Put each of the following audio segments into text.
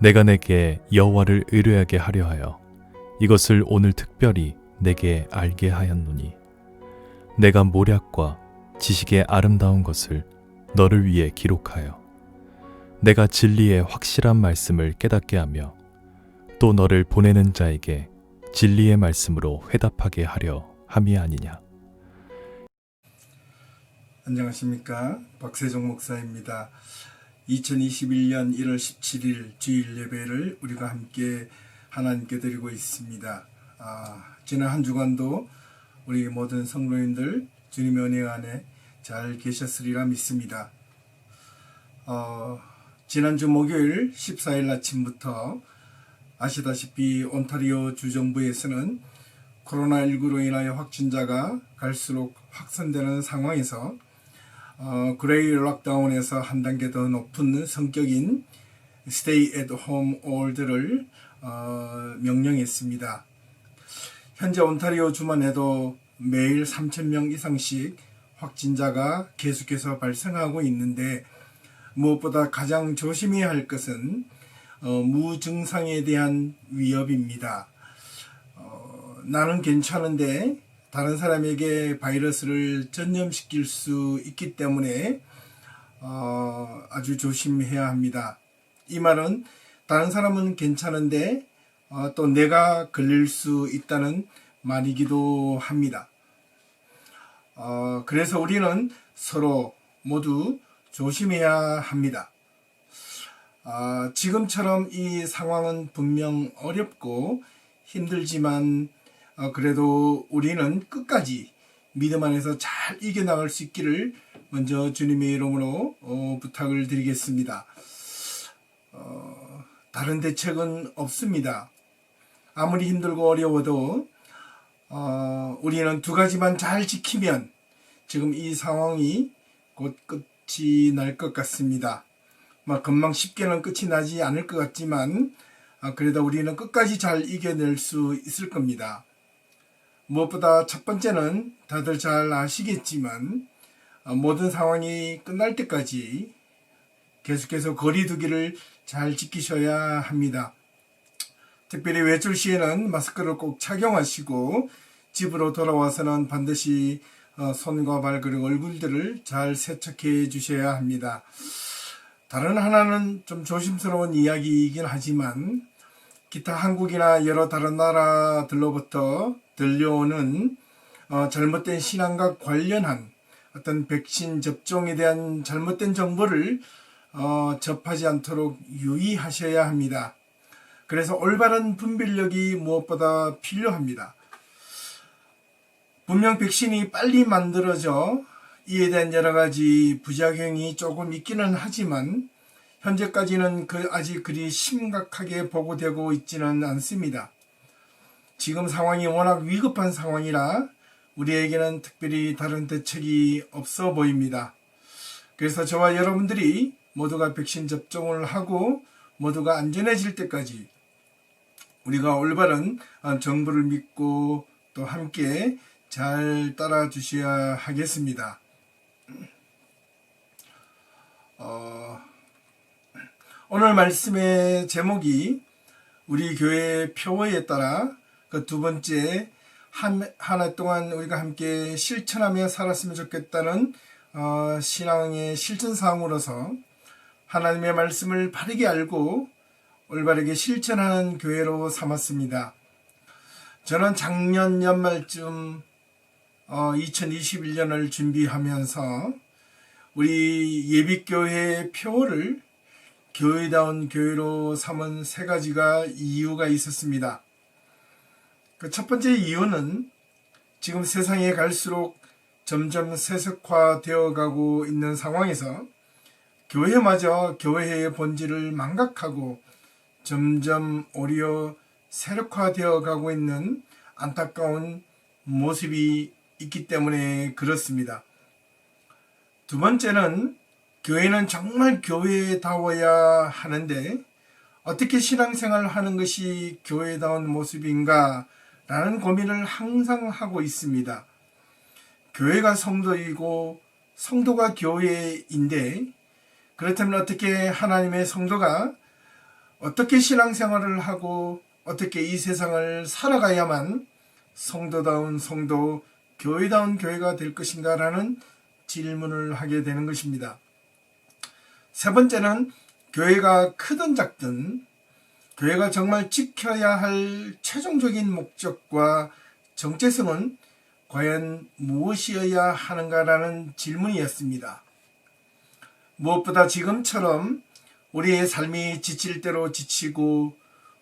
내가 내게 여호와를 의뢰하게 하려 하여 이것을 오늘 특별히 내게 알게 하였노니 내가 모략과 지식의 아름다운 것을 너를 위해 기록하여 내가 진리의 확실한 말씀을 깨닫게 하며 또 너를 보내는 자에게 진리의 말씀으로 회답하게 하려 함이 아니냐. 안녕하십니까, 박세종 목사입니다. 2021년 1월 17일 주일 예배를 우리가 함께 하나님께 드리고 있습니다. 지난 한 주간도 우리 모든 성도님들 주님의 은혜 안에 잘 계셨으리라 믿습니다. 지난주 목요일 14일 아침부터 아시다시피 온타리오 주정부에서는 코로나19로 인하여 확진자가 갈수록 확산되는 상황에서 그레이 락다운에서 한 단계 더 높은 성격인 Stay at Home Order를 명령했습니다. 현재 온타리오 주만 해도 매일 3,000명 이상씩 확진자가 계속해서 발생하고 있는데 무엇보다 가장 조심해야 할 것은 무증상에 대한 위협입니다. 나는 괜찮은데 다른 사람에게 바이러스를 전염시킬 수 있기 때문에 아주 조심해야 합니다. 이 말은 다른 사람은 괜찮은데 또 내가 걸릴 수 있다는 말이기도 합니다. 그래서 우리는 서로 모두 조심해야 합니다. 지금처럼 이 상황은 분명 어렵고 힘들지만 그래도 우리는 끝까지 믿음 안에서 잘 이겨나갈 수 있기를 먼저 주님의 이름으로 부탁을 드리겠습니다. 다른 대책은 없습니다. 아무리 힘들고 어려워도 우리는 두 가지만 잘 지키면 지금 이 상황이 곧 끝이 날 것 같습니다. 금방 쉽게는 끝이 나지 않을 것 같지만 그래도 우리는 끝까지 잘 이겨낼 수 있을 겁니다. 무엇보다 첫 번째는 다들 잘 아시겠지만 모든 상황이 끝날 때까지 계속해서 거리 두기를 잘 지키셔야 합니다. 특별히 외출 시에는 마스크를 꼭 착용하시고 집으로 돌아와서는 반드시 손과 발 그리고 얼굴들을 잘 세척해 주셔야 합니다. 다른 하나는 좀 조심스러운 이야기이긴 하지만 기타 한국이나 여러 다른 나라들로부터 들려오는 잘못된 신앙과 관련한 어떤 백신 접종에 대한 잘못된 정보를 접하지 않도록 유의하셔야 합니다. 그래서 올바른 분별력이 무엇보다 필요합니다. 분명 백신이 빨리 만들어져 이에 대한 여러 가지 부작용이 조금 있기는 하지만 현재까지는 아직 그리 심각하게 보고되고 있지는 않습니다. 지금 상황이 워낙 위급한 상황이라 우리에게는 특별히 다른 대책이 없어 보입니다. 그래서 저와 여러분들이 모두가 백신 접종을 하고 모두가 안전해질 때까지 우리가 올바른 정보를 믿고 또 함께 잘 따라 주셔야 하겠습니다. 오늘 말씀의 제목이 우리 교회 표어에 따라 그 두 번째 한 해 동안 우리가 함께 실천하며 살았으면 좋겠다는 신앙의 실천사항으로서 하나님의 말씀을 바르게 알고 올바르게 실천하는 교회로 삼았습니다. 저는 작년 연말쯤 2021년을 준비하면서 우리 예비교회의 표어를 교회다운 교회로 삼은 세 가지가 이유가 있었습니다. 그 첫 번째 이유는 지금 세상에 갈수록 점점 세속화되어 가고 있는 상황에서 교회마저 교회의 본질을 망각하고 점점 오히려 세력화되어 가고 있는 안타까운 모습이 있기 때문에 그렇습니다. 두 번째는 교회는 정말 교회다워야 하는데 어떻게 신앙생활을 하는 것이 교회다운 모습인가 라는 고민을 항상 하고 있습니다. 교회가 성도이고 성도가 교회인데 그렇다면 어떻게 하나님의 성도가 어떻게 신앙생활을 하고 어떻게 이 세상을 살아가야만 성도다운 성도, 교회다운 교회가 될 것인가 라는 질문을 하게 되는 것입니다. 세 번째는 교회가 크든 작든 교회가 정말 지켜야 할 최종적인 목적과 정체성은 과연 무엇이어야 하는가라는 질문이었습니다. 무엇보다 지금처럼 우리의 삶이 지칠 대로 지치고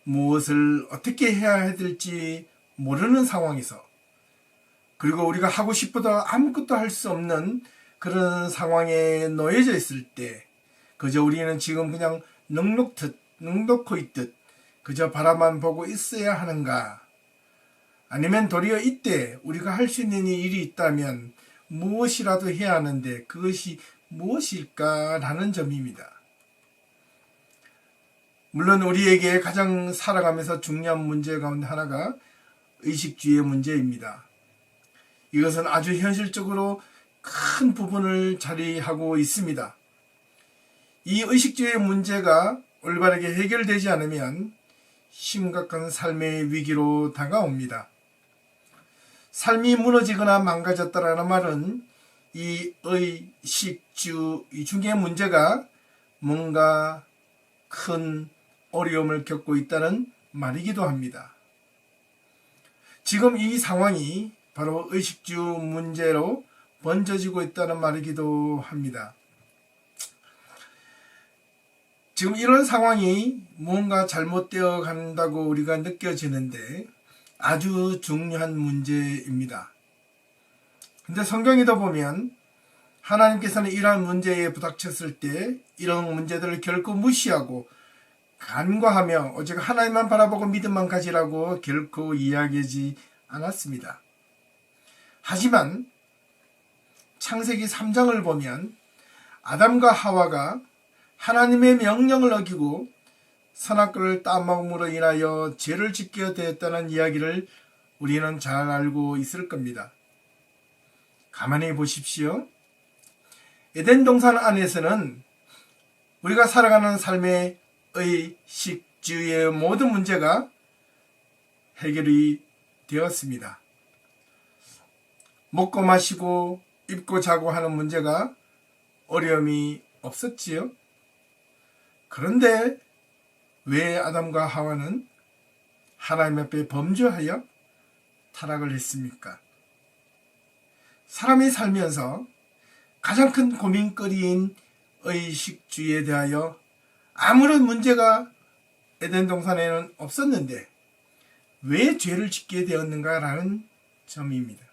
무엇을 어떻게 해야 될지 모르는 상황에서, 그리고 우리가 하고 싶어도 아무것도 할 수 없는 그런 상황에 놓여져 있을 때 그저 우리는 지금 그냥 넋놓고 있듯 그저 바라만 보고 있어야 하는가? 아니면 도리어 이때 우리가 할 수 있는 일이 있다면 무엇이라도 해야 하는데 그것이 무엇일까라는 점입니다. 물론 우리에게 가장 살아가면서 중요한 문제 가운데 하나가 의식주의 문제입니다. 이것은 아주 현실적으로 큰 부분을 차지하고 있습니다. 이 의식주의 문제가 올바르게 해결되지 않으면 심각한 삶의 위기로 다가옵니다. 삶이 무너지거나 망가졌다라는 말은 이 의식주 중의 문제가 뭔가 큰 어려움을 겪고 있다는 말이기도 합니다. 지금 이 상황이 바로 의식주 문제로 번져지고 있다는 말이기도 합니다. 지금 이런 상황이 뭔가 잘못되어 간다고 우리가 느껴지는데 아주 중요한 문제입니다. 근데 성경에도 보면 하나님께서는 이러한 문제에 부닥쳤을 때 이런 문제들을 결코 무시하고 간과하며 오직 하나님만 바라보고 믿음만 가지라고 결코 이야기하지 않았습니다. 하지만 창세기 3장을 보면 아담과 하와가 하나님의 명령을 어기고 선악과를 따먹음으로 인하여 죄를 짓게 되었다는 이야기를 우리는 잘 알고 있을 겁니다. 가만히 보십시오. 에덴 동산 안에서는 우리가 살아가는 삶의 의식주의 모든 문제가 해결이 되었습니다. 먹고 마시고 입고 자고 하는 문제가 어려움이 없었지요. 그런데 왜 아담과 하와는 하나님 앞에 범죄하여 타락을 했습니까? 사람이 살면서 가장 큰 고민거리인 의식주의에 대하여 아무런 문제가 에덴 동산에는 없었는데 왜 죄를 짓게 되었는가라는 점입니다.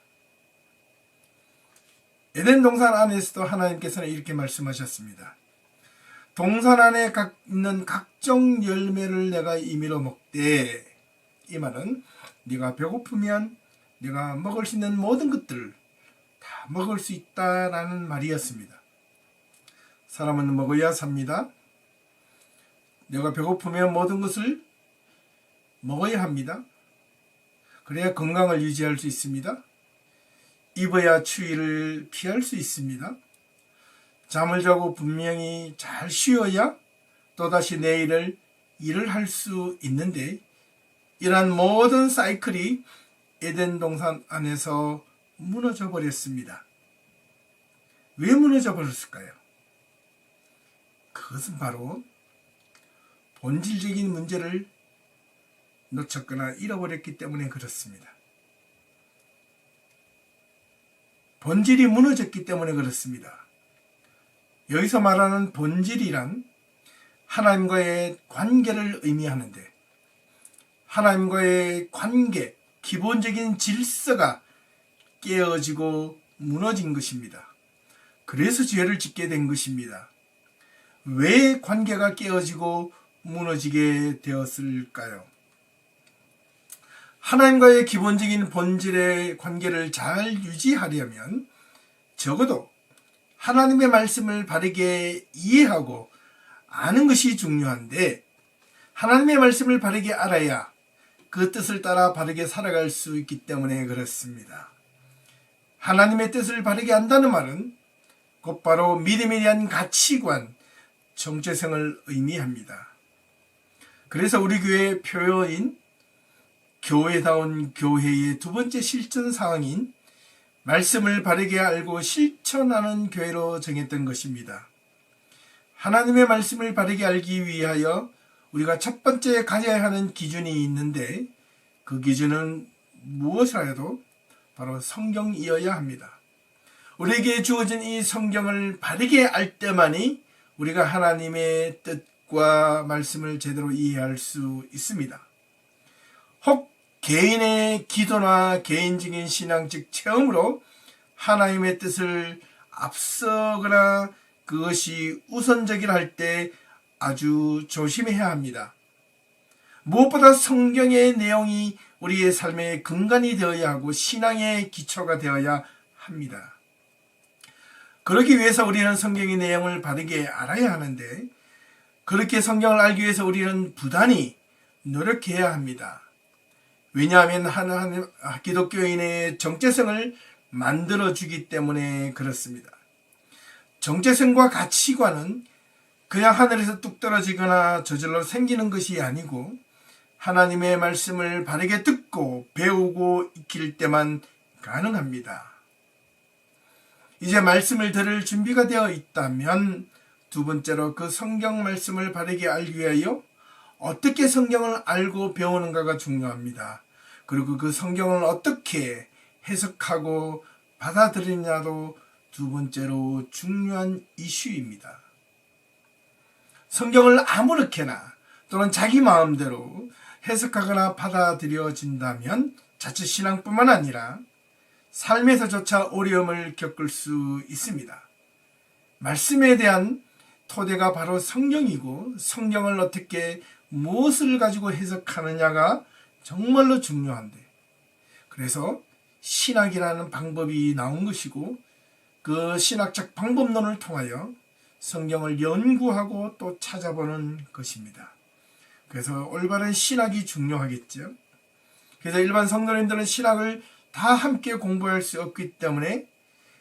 에덴 동산 안에서도 하나님께서는 이렇게 말씀하셨습니다. 동산 안에 있는 각종 열매를 내가 임의로 먹되, 이 말은 네가 배고프면 네가 먹을 수 있는 모든 것들을 다 먹을 수 있다라는 말이었습니다. 사람은 먹어야 삽니다. 내가 배고프면 모든 것을 먹어야 합니다. 그래야 건강을 유지할 수 있습니다. 입어야 추위를 피할 수 있습니다. 잠을 자고 분명히 잘 쉬어야 또다시 내일을 일을 할 수 있는데, 이러한 모든 사이클이 에덴 동산 안에서 무너져 버렸습니다. 왜 무너져 버렸을까요? 그것은 바로 본질적인 문제를 놓쳤거나 잃어버렸기 때문에 그렇습니다. 본질이 무너졌기 때문에 그렇습니다. 여기서 말하는 본질이란 하나님과의 관계를 의미하는데, 하나님과의 관계, 기본적인 질서가 깨어지고 무너진 것입니다. 그래서 죄를 짓게 된 것입니다. 왜 관계가 깨어지고 무너지게 되었을까요? 하나님과의 기본적인 본질의 관계를 잘 유지하려면 적어도 하나님의 말씀을 바르게 이해하고 아는 것이 중요한데, 하나님의 말씀을 바르게 알아야 그 뜻을 따라 바르게 살아갈 수 있기 때문에 그렇습니다. 하나님의 뜻을 바르게 안다는 말은 곧바로 믿음에 대한 가치관, 정체성을 의미합니다. 그래서 우리 교회 표어인 교회다운 교회의 두 번째 실천 사항인 말씀을 바르게 알고 실천하는 교회로 정했던 것입니다. 하나님의 말씀을 바르게 알기 위하여 우리가 첫 번째 가져야 하는 기준이 있는데 그 기준은 무엇이라 해도 바로 성경이어야 합니다. 우리에게 주어진 이 성경을 바르게 알 때만이 우리가 하나님의 뜻과 말씀을 제대로 이해할 수 있습니다. 혹 개인의 기도나 개인적인 신앙적 체험으로 하나님의 뜻을 앞서거나 그것이 우선적이라 할 때 아주 조심해야 합니다. 무엇보다 성경의 내용이 우리의 삶의 근간이 되어야 하고 신앙의 기초가 되어야 합니다. 그러기 위해서 우리는 성경의 내용을 바르게 알아야 하는데 그렇게 성경을 알기 위해서 우리는 부단히 노력해야 합니다. 왜냐하면 하나님 기독교인의 정체성을 만들어주기 때문에 그렇습니다. 정체성과 가치관은 그냥 하늘에서 뚝 떨어지거나 저절로 생기는 것이 아니고 하나님의 말씀을 바르게 듣고 배우고 익힐 때만 가능합니다. 이제 말씀을 들을 준비가 되어 있다면 두 번째로 그 성경 말씀을 바르게 알기 위하여 어떻게 성경을 알고 배우는가가 중요합니다. 그리고 그 성경을 어떻게 해석하고 받아들이냐도 두 번째로 중요한 이슈입니다. 성경을 아무렇게나 또는 자기 마음대로 해석하거나 받아들여진다면 자칫 신앙뿐만 아니라 삶에서조차 어려움을 겪을 수 있습니다. 말씀에 대한 토대가 바로 성경이고 성경을 어떻게 무엇을 가지고 해석하느냐가 정말로 중요한데 그래서 신학이라는 방법이 나온 것이고 그 신학적 방법론을 통하여 성경을 연구하고 또 찾아보는 것입니다. 그래서 올바른 신학이 중요하겠죠. 그래서 일반 성도님들은 신학을 다 함께 공부할 수 없기 때문에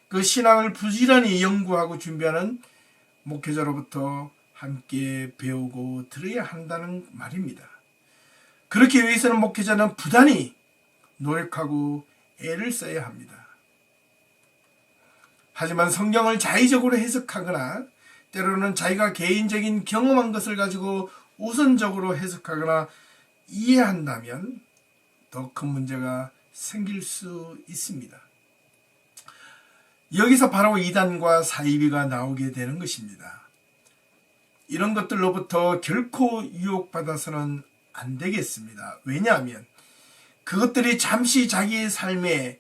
그 신학을 부지런히 연구하고 준비하는 목회자로부터 함께 배우고 들어야 한다는 말입니다. 그렇기 위해서는 목회자는 부단히 노력하고 애를 써야 합니다. 하지만 성경을 자의적으로 해석하거나 때로는 자기가 개인적인 경험한 것을 가지고 우선적으로 해석하거나 이해한다면 더 큰 문제가 생길 수 있습니다. 여기서 바로 이단과 사이비가 나오게 되는 것입니다. 이런 것들로부터 결코 유혹받아서는 안 되겠습니다. 왜냐하면 그것들이 잠시 자기의 삶에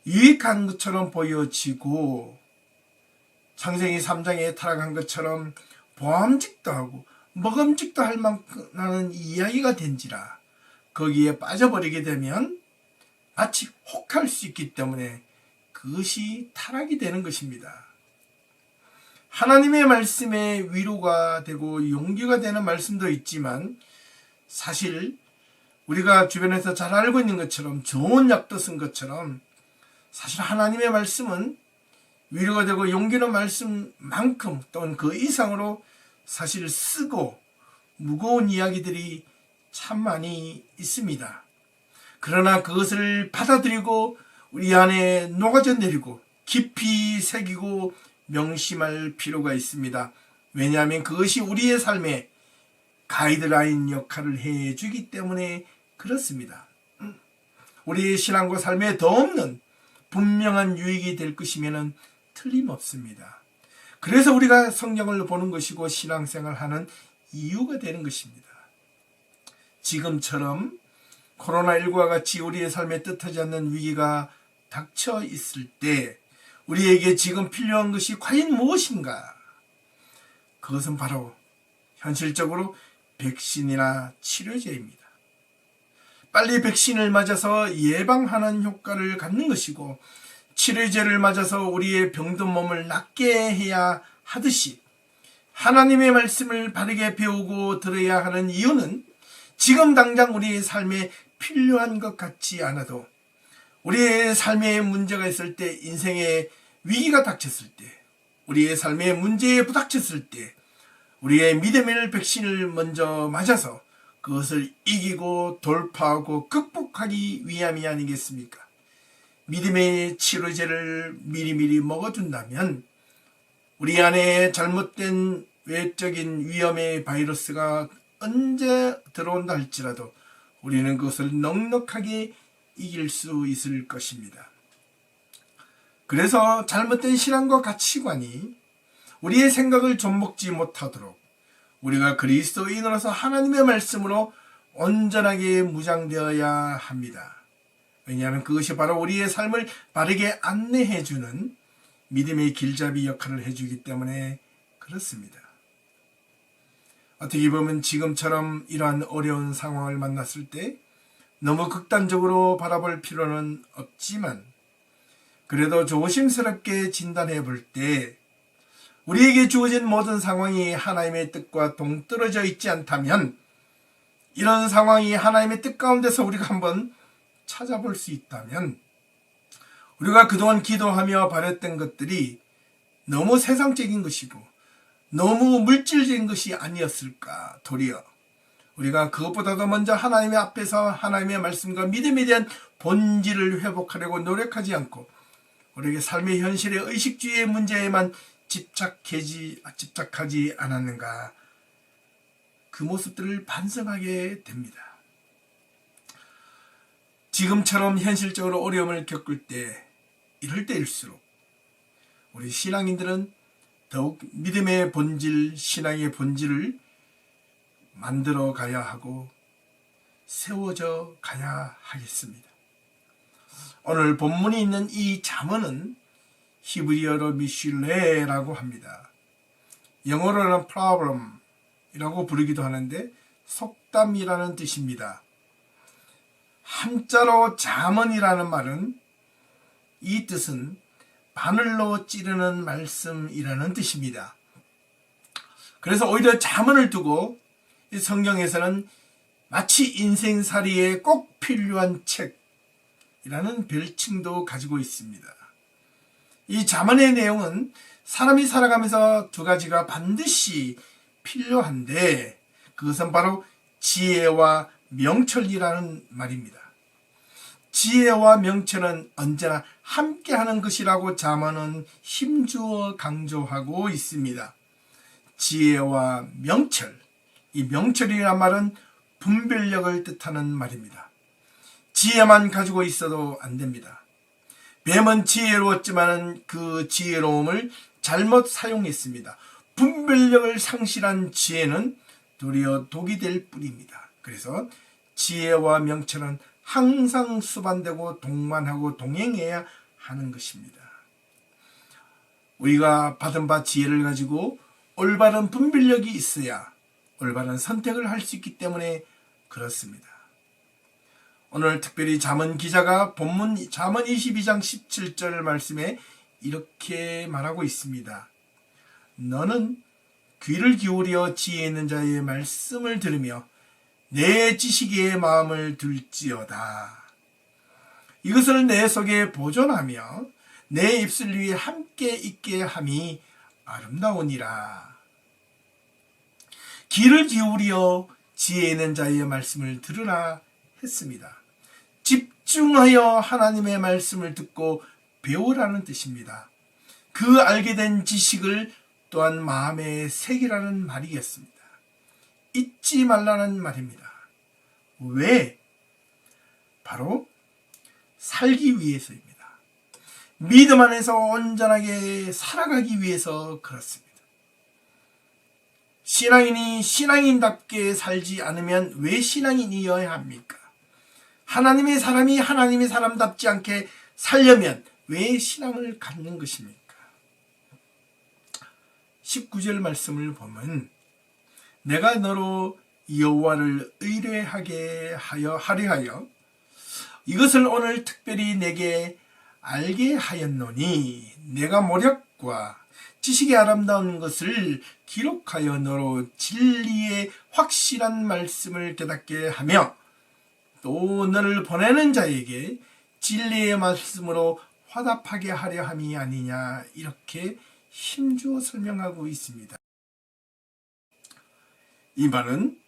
유익한 것처럼 보여지고 창세기 3장에 타락한 것처럼 보암직도 하고 먹음직도 할 만한 이야기가 된지라 거기에 빠져버리게 되면 마치 혹할 수 있기 때문에 그것이 타락이 되는 것입니다. 하나님의 말씀에 위로가 되고 용기가 되는 말씀도 있지만 사실 우리가 주변에서 잘 알고 있는 것처럼 좋은 약도 쓴 것처럼 사실 하나님의 말씀은 위로가 되고 용기는 말씀만큼 또는 그 이상으로 사실 쓰고 무거운 이야기들이 참 많이 있습니다. 그러나 그것을 받아들이고 우리 안에 녹아져 내리고 깊이 새기고 명심할 필요가 있습니다. 왜냐하면 그것이 우리의 삶에 가이드라인 역할을 해주기 때문에 그렇습니다. 우리의 신앙과 삶에 더 없는 분명한 유익이 될 것이면 틀림없습니다. 그래서 우리가 성경을 보는 것이고 신앙생활하는 이유가 되는 것입니다. 지금처럼 코로나19와 같이 우리의 삶에 뜻하지 않는 위기가 닥쳐 있을 때 우리에게 지금 필요한 것이 과연 무엇인가? 그것은 바로 현실적으로 백신이나 치료제입니다. 빨리 백신을 맞아서 예방하는 효과를 갖는 것이고 치료제를 맞아서 우리의 병든 몸을 낫게 해야 하듯이 하나님의 말씀을 바르게 배우고 들어야 하는 이유는 지금 당장 우리의 삶에 필요한 것 같지 않아도 우리의 삶에 문제가 있을 때, 인생에 위기가 닥쳤을 때, 우리의 삶에 문제에 부닥쳤을 때 우리의 믿음의 백신을 먼저 맞아서 그것을 이기고 돌파하고 극복하기 위함이 아니겠습니까? 믿음의 치료제를 미리미리 먹어둔다면 우리 안에 잘못된 외적인 위험의 바이러스가 언제 들어온다 할지라도 우리는 그것을 넉넉하게 이길 수 있을 것입니다. 그래서 잘못된 신앙과 가치관이 우리의 생각을 좀먹지 못하도록 우리가 그리스도인으로서 하나님의 말씀으로 온전하게 무장되어야 합니다. 왜냐하면 그것이 바로 우리의 삶을 바르게 안내해주는 믿음의 길잡이 역할을 해주기 때문에 그렇습니다. 어떻게 보면 지금처럼 이러한 어려운 상황을 만났을 때 너무 극단적으로 바라볼 필요는 없지만 그래도 조심스럽게 진단해 볼 때 우리에게 주어진 모든 상황이 하나님의 뜻과 동떨어져 있지 않다면 이런 상황이 하나님의 뜻 가운데서 우리가 한번 찾아볼 수 있다면 우리가 그동안 기도하며 바랬던 것들이 너무 세상적인 것이고 너무 물질적인 것이 아니었을까. 도리어 우리가 그것보다도 먼저 하나님의 앞에서 하나님의 말씀과 믿음에 대한 본질을 회복하려고 노력하지 않고 우리에게 삶의 현실의 의식주의의 문제에만 집착하지 않았는가. 그 모습들을 반성하게 됩니다. 지금처럼 현실적으로 어려움을 겪을 때 이럴 때일수록 우리 신앙인들은 더욱 믿음의 본질, 신앙의 본질을 만들어 가야 하고 세워져 가야 하겠습니다. 오늘 본문이 있는 이 잠언은 히브리어로 미슐레라고 합니다. 영어로는 problem이라고 부르기도 하는데 속담이라는 뜻입니다. 한자로 잠언이라는 말은 이 뜻은 바늘로 찌르는 말씀이라는 뜻입니다. 그래서 오히려 잠언을 두고 성경에서는 마치 인생살이에 꼭 필요한 책이라는 별칭도 가지고 있습니다. 이 잠언의 내용은 사람이 살아가면서 두 가지가 반드시 필요한데 그것은 바로 지혜와 명철이라는 말입니다. 지혜와 명철은 언제나 함께하는 것이라고 잠언은 힘주어 강조하고 있습니다. 지혜와 명철, 이 명철이란 말은 분별력을 뜻하는 말입니다. 지혜만 가지고 있어도 안 됩니다. 뱀은 지혜로웠지만 그 지혜로움을 잘못 사용했습니다. 분별력을 상실한 지혜는 도리어 독이 될 뿐입니다. 그래서 지혜와 명철은 항상 수반되고 동반하고 동행해야 하는 것입니다. 우리가 받은 바 지혜를 가지고 올바른 분별력이 있어야 올바른 선택을 할 수 있기 때문에 그렇습니다. 오늘 특별히 잠언 기자가 본문 잠언 22장 17절 말씀에 이렇게 말하고 있습니다. 너는 귀를 기울여 지혜 있는 자의 말씀을 들으며 내 지식의 마음을 둘지어다. 이것을 내 속에 보존하며 내 입술 위에 함께 있게 함이 아름다우니라. 귀를 기울여 지혜 있는 자의 말씀을 들으라 했습니다. 집중하여 하나님의 말씀을 듣고 배우라는 뜻입니다. 그 알게 된 지식을 또한 마음에 새기라는 말이겠습니다. 잊지 말라는 말입니다. 왜? 바로 살기 위해서입니다. 믿음 안에서 온전하게 살아가기 위해서 그렇습니다. 신앙인이 신앙인답게 살지 않으면 왜 신앙인이어야 합니까? 하나님의 사람이 하나님의 사람답지 않게 살려면 왜 신앙을 갖는 것입니까? 19절 말씀을 보면 내가 너로 여호와를 의뢰하게 하려 하여 이것을 오늘 특별히 내게 알게 하였노니 내가 모략과 지식의 아름다운 것을 기록하여 너로 진리의 확실한 말씀을 깨닫게 하며 또 너를 보내는 자에게 진리의 말씀으로 화답하게 하려 함이 아니냐 이렇게 힘주어 설명하고 있습니다. 이 말은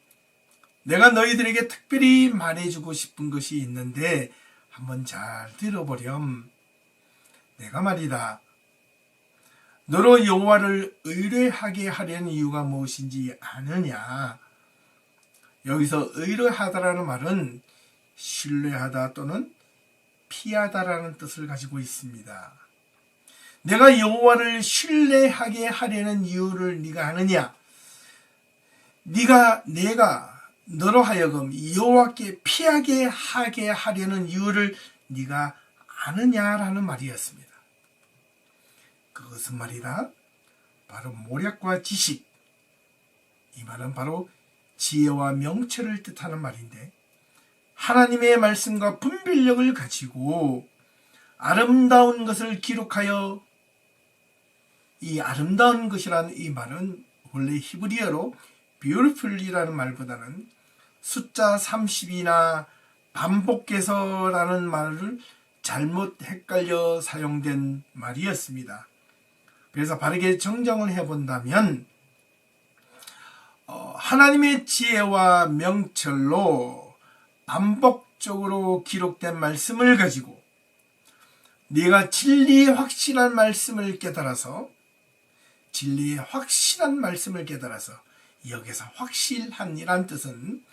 내가 너희들에게 특별히 말해주고 싶은 것이 있는데 한번 잘 들어보렴. 내가 말이다. 너로 여호와를 의뢰하게 하려는 이유가 무엇인지 아느냐? 여기서 의뢰하다라는 말은 신뢰하다 또는 피하다라는 뜻을 가지고 있습니다. 내가 여호와를 신뢰하게 하려는 이유를 네가 아느냐? 내가 너로 하여금 여호와께 피하게 하게 하려는 이유를 네가 아느냐라는 말이었습니다. 그것은 말이다. 바로 모략과 지식. 이 말은 바로 지혜와 명철을 뜻하는 말인데 하나님의 말씀과 분별력을 가지고 아름다운 것을 기록하여 이 아름다운 것이라는 이 말은 원래 히브리어로 beautiful이라는 말보다는 숫자 30이나 반복해서라는 말을 잘못 헷갈려 사용된 말이었습니다. 그래서 바르게 정정을 해본다면 하나님의 지혜와 명철로 반복적으로 기록된 말씀을 가지고 네가 진리의 확실한 말씀을 깨달아서 여기서 확실한이란 뜻은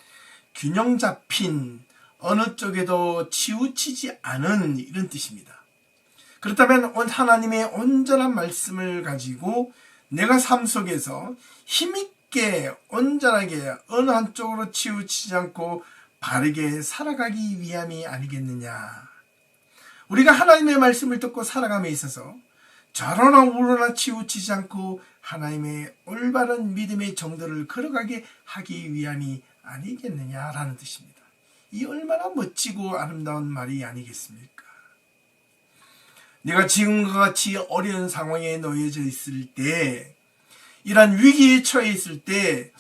균형 잡힌 어느 쪽에도 치우치지 않은 이런 뜻입니다. 그렇다면 하나님의 온전한 말씀을 가지고 내가 삶 속에서 힘있게 온전하게 어느 한쪽으로 치우치지 않고 바르게 살아가기 위함이 아니겠느냐. 우리가 하나님의 말씀을 듣고 살아감에 있어서 저러나 우러나 치우치지 않고 하나님의 올바른 믿음의 정도를 걸어가게 하기 위함이 아니겠느냐라는 뜻입니다. 이 얼마나 멋지고 아름다운 말이 아니겠습니까? 내가 지금과 같이 어려운 상황에 놓여져 있을 때, 이러한 위기에 처해 있을 때,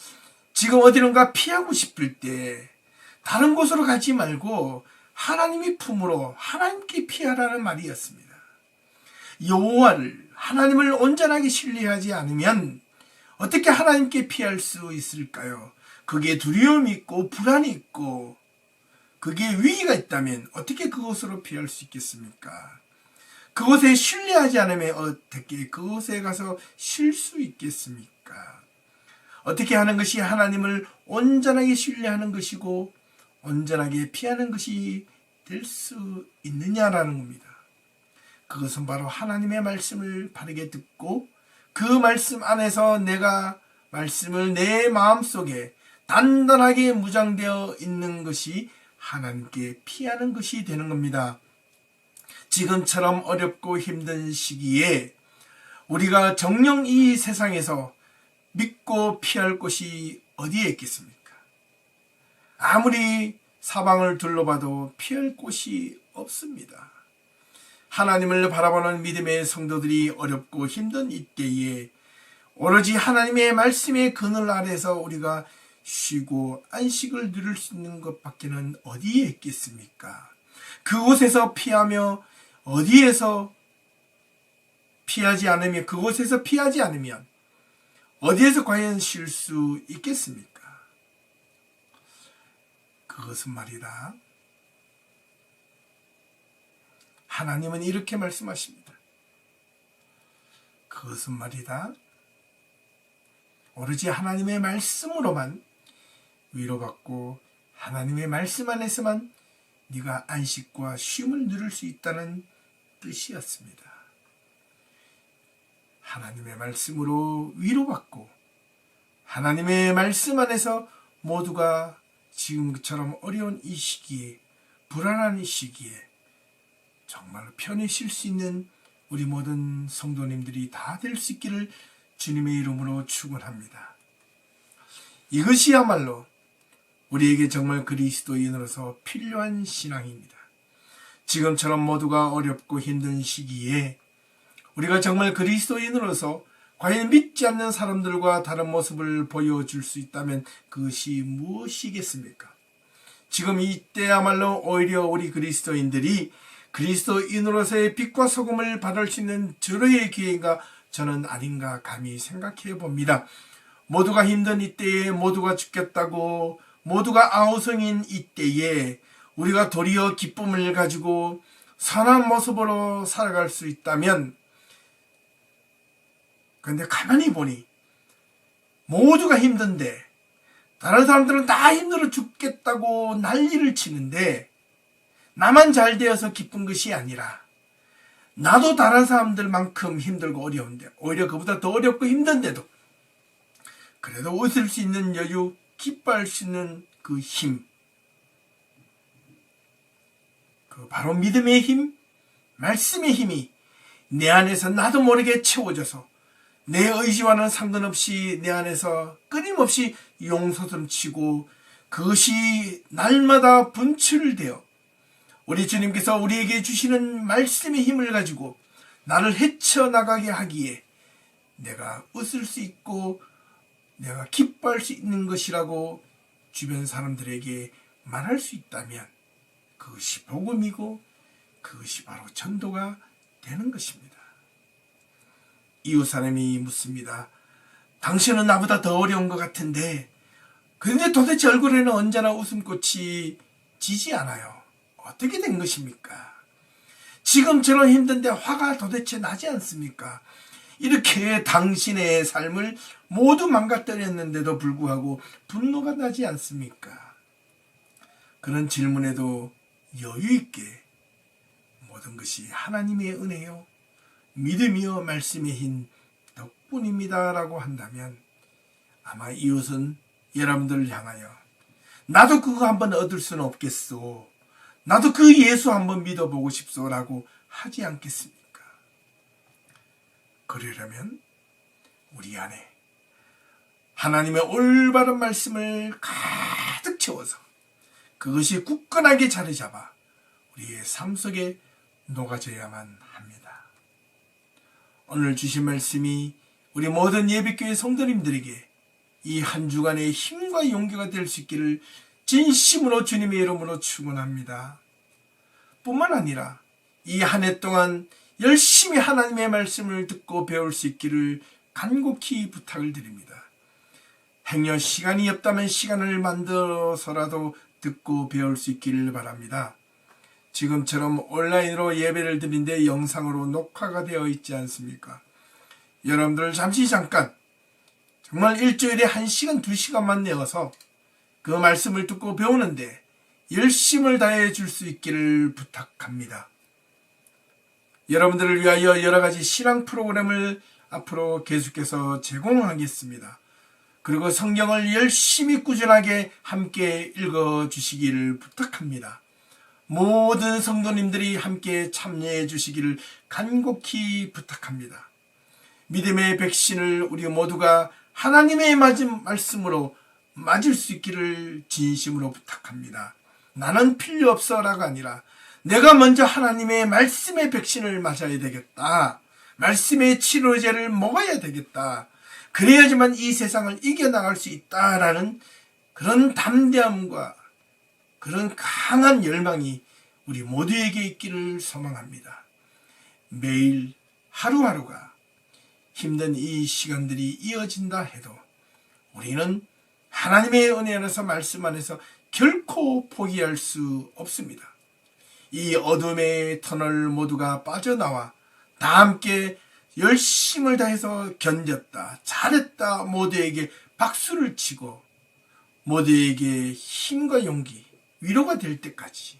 지금 어디론가 피하고 싶을 때 다른 곳으로 가지 말고 하나님의 품으로 하나님께 피하라는 말이었습니다. 여호와를 하나님을 온전하게 신뢰하지 않으면 어떻게 하나님께 피할 수 있을까요? 거기에 두려움이 있고 불안이 있고 거기에 위기가 있다면 어떻게 그곳으로 피할 수 있겠습니까? 그곳에 신뢰하지 않으면 어떻게 그곳에 가서 쉴 수 있겠습니까? 어떻게 하는 것이 하나님을 온전하게 신뢰하는 것이고 온전하게 피하는 것이 될 수 있느냐라는 겁니다. 그것은 바로 하나님의 말씀을 바르게 듣고 그 말씀 안에서 내가 말씀을 내 마음속에 단단하게 무장되어 있는 것이 하나님께 피하는 것이 되는 겁니다. 지금처럼 어렵고 힘든 시기에 우리가 정녕 이 세상에서 믿고 피할 곳이 어디에 있겠습니까? 아무리 사방을 둘러봐도 피할 곳이 없습니다. 하나님을 바라보는 믿음의 성도들이 어렵고 힘든 이때에 오로지 하나님의 말씀의 그늘 아래서 우리가 쉬고 안식을 누릴 수 있는 것밖에는 어디에 있겠습니까? 그곳에서 피하며 어디에서 피하지 않으면 그곳에서 피하지 않으면 어디에서 과연 쉴 수 있겠습니까? 그것은 말이다. 하나님은 이렇게 말씀하십니다. 그것은 말이다. 오로지 하나님의 말씀으로만 위로받고 하나님의 말씀 안에서만 네가 안식과 쉼을 누릴 수 있다는 뜻이었습니다. 하나님의 말씀으로 위로받고 하나님의 말씀 안에서 모두가 지금처럼 어려운 이 시기에 불안한 이 시기에 정말 편히 쉴 수 있는 우리 모든 성도님들이 다 될 수 있기를 주님의 이름으로 축원합니다. 이것이야말로 우리에게 정말 그리스도인으로서 필요한 신앙입니다. 지금처럼 모두가 어렵고 힘든 시기에 우리가 정말 그리스도인으로서 과연 믿지 않는 사람들과 다른 모습을 보여줄 수 있다면 그것이 무엇이겠습니까? 지금 이때야말로 오히려 우리 그리스도인들이 그리스도인으로서의 빛과 소금을 받을 수 있는 절호의 기회가 저는 아닌가 감히 생각해 봅니다. 모두가 힘든 이때에 모두가 죽겠다고 모두가 아우성인 이때에 우리가 도리어 기쁨을 가지고 선한 모습으로 살아갈 수 있다면, 근데 가만히 보니 모두가 힘든데 다른 사람들은 다 힘들어 죽겠다고 난리를 치는데, 나만 잘 되어서 기쁜 것이 아니라 나도 다른 사람들만큼 힘들고 어려운데, 오히려 그보다 더 어렵고 힘든데도 그래도 웃을 수 있는 여유, 기뻐할 수 있는 그 힘, 그 바로 믿음의 힘, 말씀의 힘이 내 안에서 나도 모르게 채워져서 내 의지와는 상관없이 내 안에서 끊임없이 용솟음치고, 그것이 날마다 분출되어 우리 주님께서 우리에게 주시는 말씀의 힘을 가지고 나를 헤쳐나가게 하기에 내가 웃을 수 있고 내가 기뻐할 수 있는 것이라고 주변 사람들에게 말할 수 있다면, 그것이 복음이고 그것이 바로 전도가 되는 것입니다. 이웃 사람이 묻습니다. 당신은 나보다 더 어려운 것 같은데 그런데 도대체 얼굴에는 언제나 웃음꽃이 지지 않아요. 어떻게 된 것입니까? 지금처럼 힘든데 화가 도대체 나지 않습니까? 이렇게 당신의 삶을 모두 망가뜨렸는데도 불구하고 분노가 나지 않습니까? 그런 질문에도 여유 있게 모든 것이 하나님의 은혜요, 믿음이요, 말씀의 힘 덕분입니다 라고 한다면, 아마 이웃은 여러분들을 향하여 나도 그거 한번 얻을 수는 없겠소, 나도 그 예수 한번 믿어보고 싶소 라고 하지 않겠습니까? 그러려면 우리 안에 하나님의 올바른 말씀을 가득 채워서 그것이 굳건하게 자리 잡아 우리의 삶 속에 녹아져야만 합니다. 오늘 주신 말씀이 우리 모든 예비교회 성도님들에게 이 한 주간의 힘과 용기가 될 수 있기를 진심으로 주님의 이름으로 축원합니다. 뿐만 아니라 이 한 해 동안 열심히 하나님의 말씀을 듣고 배울 수 있기를 간곡히 부탁을 드립니다. 행여 시간이 없다면 시간을 만들어서라도 듣고 배울 수 있기를 바랍니다. 지금처럼 온라인으로 예배를 드리는데 영상으로 녹화가 되어 있지 않습니까? 여러분들 잠깐 정말 일주일에 1시간 2시간만 내어서 그 말씀을 듣고 배우는데 열심을 다해 줄 수 있기를 부탁합니다. 여러분들을 위하여 여러 가지 신앙 프로그램을 앞으로 계속해서 제공하겠습니다. 그리고 성경을 열심히 꾸준하게 함께 읽어주시기를 부탁합니다. 모든 성도님들이 함께 참여해 주시기를 간곡히 부탁합니다. 믿음의 백신을 우리 모두가 하나님의 말씀으로 맞을 수 있기를 진심으로 부탁합니다. 나는 필요 없어라가 아니라 내가 먼저 하나님의 말씀의 백신을 맞아야 되겠다. 말씀의 치료제를 먹어야 되겠다. 그래야지만 이 세상을 이겨나갈 수 있다라는 그런 담대함과 그런 강한 열망이 우리 모두에게 있기를 소망합니다. 매일 하루하루가 힘든 이 시간들이 이어진다 해도 우리는 하나님의 은혜 안에서, 말씀 안에서 결코 포기할 수 없습니다. 이 어둠의 터널 모두가 빠져나와 다 함께 열심을 다해서 견뎠다, 잘했다 모두에게 박수를 치고 모두에게 힘과 용기, 위로가 될 때까지,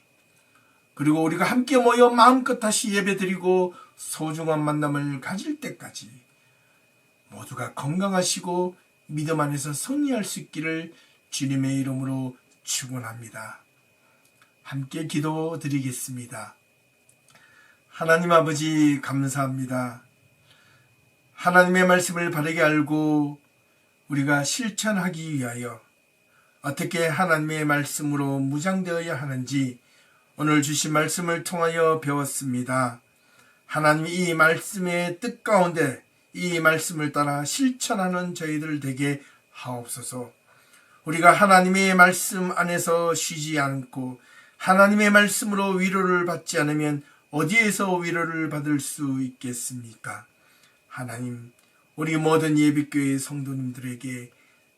그리고 우리가 함께 모여 마음껏 다시 예배드리고 소중한 만남을 가질 때까지 모두가 건강하시고 믿음 안에서 승리할 수 있기를 주님의 이름으로 축원합니다. 함께 기도드리겠습니다. 하나님 아버지 감사합니다. 하나님의 말씀을 바르게 알고 우리가 실천하기 위하여 어떻게 하나님의 말씀으로 무장되어야 하는지 오늘 주신 말씀을 통하여 배웠습니다. 하나님, 이 말씀의 뜻 가운데 이 말씀을 따라 실천하는 저희들 되게 하옵소서. 우리가 하나님의 말씀 안에서 쉬지 않고 하나님의 말씀으로 위로를 받지 않으면 어디에서 위로를 받을 수 있겠습니까? 하나님, 우리 모든 예비교회 성도님들에게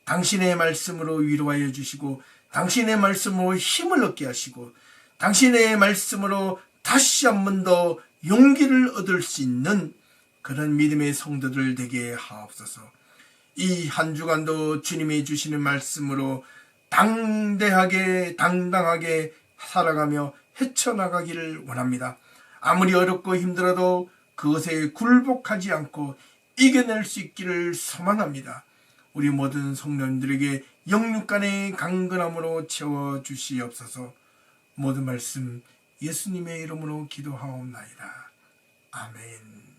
당신의 말씀으로 위로하여 주시고 당신의 말씀으로 힘을 얻게 하시고 당신의 말씀으로 다시 한 번 더 용기를 얻을 수 있는 그런 믿음의 성도들 되게 하옵소서. 이 한 주간도 주님이 주시는 말씀으로 당당하게 살아가며 헤쳐나가기를 원합니다. 아무리 어렵고 힘들어도 그것에 굴복하지 않고 이겨낼 수 있기를 소망합니다. 우리 모든 성도님들에게 영육간의 강건함으로 채워주시옵소서. 모든 말씀 예수님의 이름으로 기도하옵나이다. 아멘.